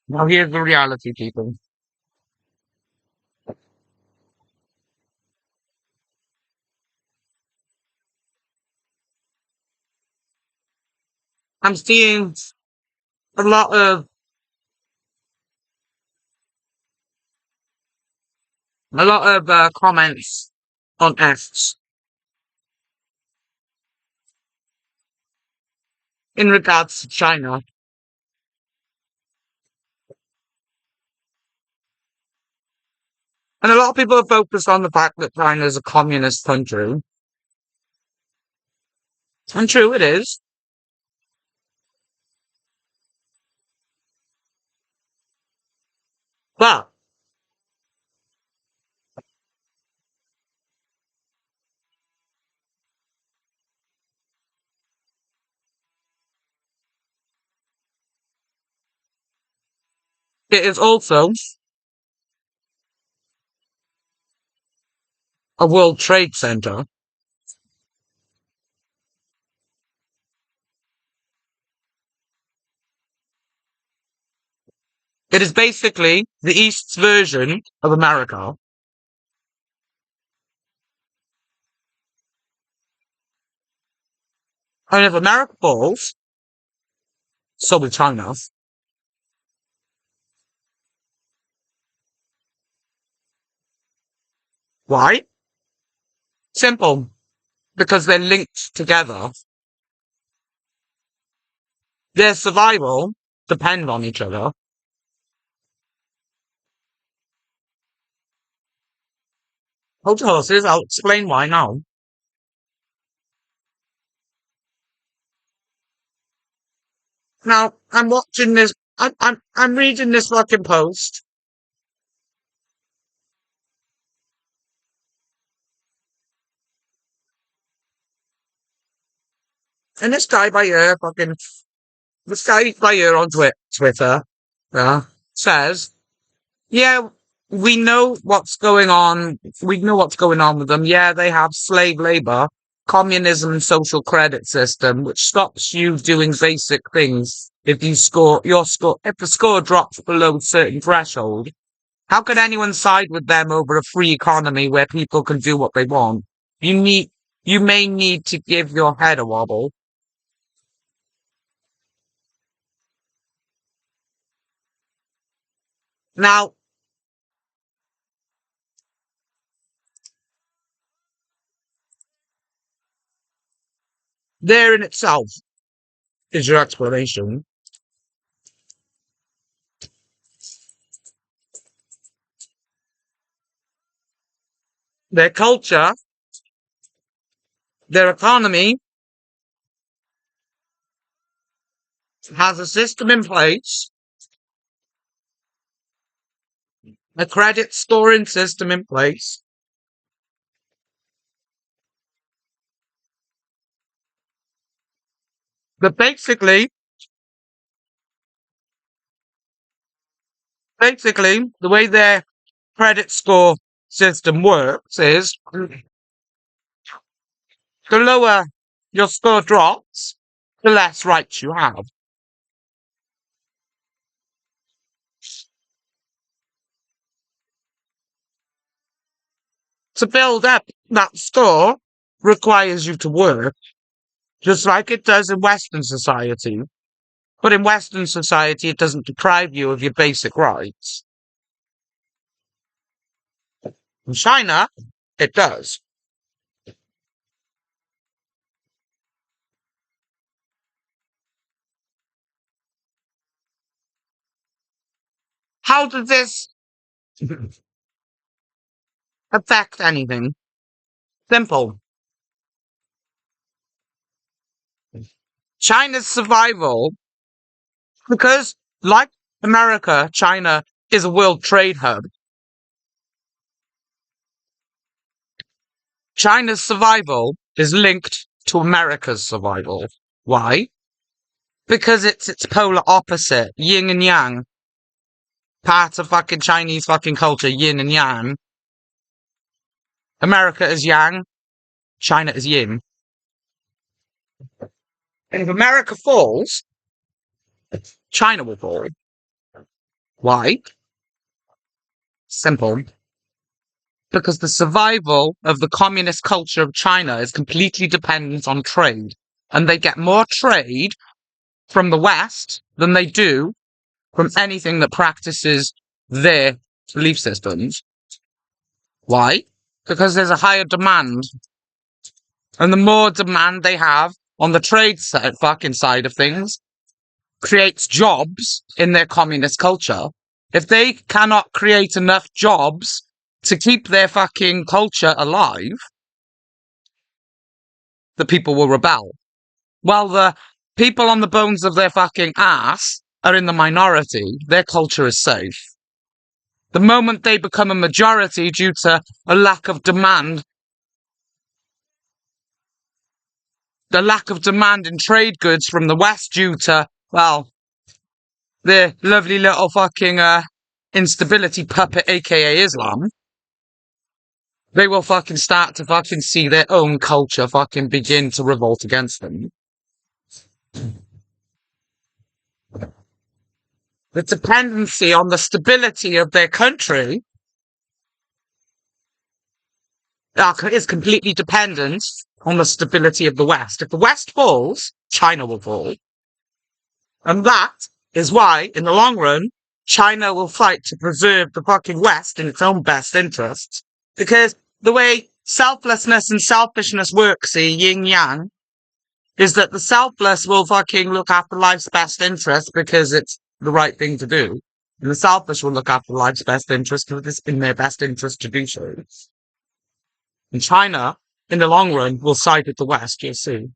Now here's the reality, people. I'm seeing a lot of comments on X in regards to China, and a lot of people are focused on the fact that China is a communist country, and true it is. But it is also a World Trade Center. It is basically the East's version of America. And if America falls, so will China. Why? Simple. Because they're linked together. Their survival depend on each other. Hold your horses, I'll explain why now. Now, I'm watching this, I'm reading this fucking post, and this guy by here on Twitter, yeah, says, yeah, we know what's going on. We know what's going on with them. Yeah, they have slave labor, communism, and social credit system, which stops you doing basic things. If if the score drops below a certain threshold, how could anyone side with them over a free economy where people can do what they want? You need, you may need to give your head a wobble. Now, there in itself is your explanation. Their culture, their economy has a system in place, a credit scoring system in place. But basically, the way their credit score system works is the lower your score drops, the less rights you have. To build up that score requires you to work, just like it does in Western society. But in Western society, it doesn't deprive you of your basic rights. In China, it does. How does this affect anything? Simple. China's survival, because like America, China is a world trade hub. China's survival is linked to America's survival. Why? Because it's its polar opposite, yin and yang. Part of fucking Chinese fucking culture, yin and yang. America is yang, China is yin. And if America falls, China will fall. Why? Simple. Because the survival of the communist culture of China is completely dependent on trade. And they get more trade from the West than they do from anything that practices their belief systems. Why? Because there's a higher demand. And the more demand they have on the trade fucking side of things creates jobs in their communist culture. If they cannot create enough jobs to keep their fucking culture alive, the people will rebel. While the people on the bones of their fucking ass are in the minority, their culture is safe. The moment they become a majority due to a lack of demand, the lack of demand in trade goods from the West due to, well, the lovely little fucking instability puppet, aka Islam, they will fucking start to fucking see their own culture fucking begin to revolt against them. The dependency on the stability of their country is completely dependent on the stability of the West. If the West falls, China will fall. And that is why, in the long run, China will fight to preserve the fucking West in its own best interests. Because the way selflessness and selfishness work, see, yin-yang, is that the selfless will fucking look after life's best interest because it's the right thing to do. And the selfish will look after life's best interest because it's in their best interest to do so. And China, in the long run, will side with the West, you'll see.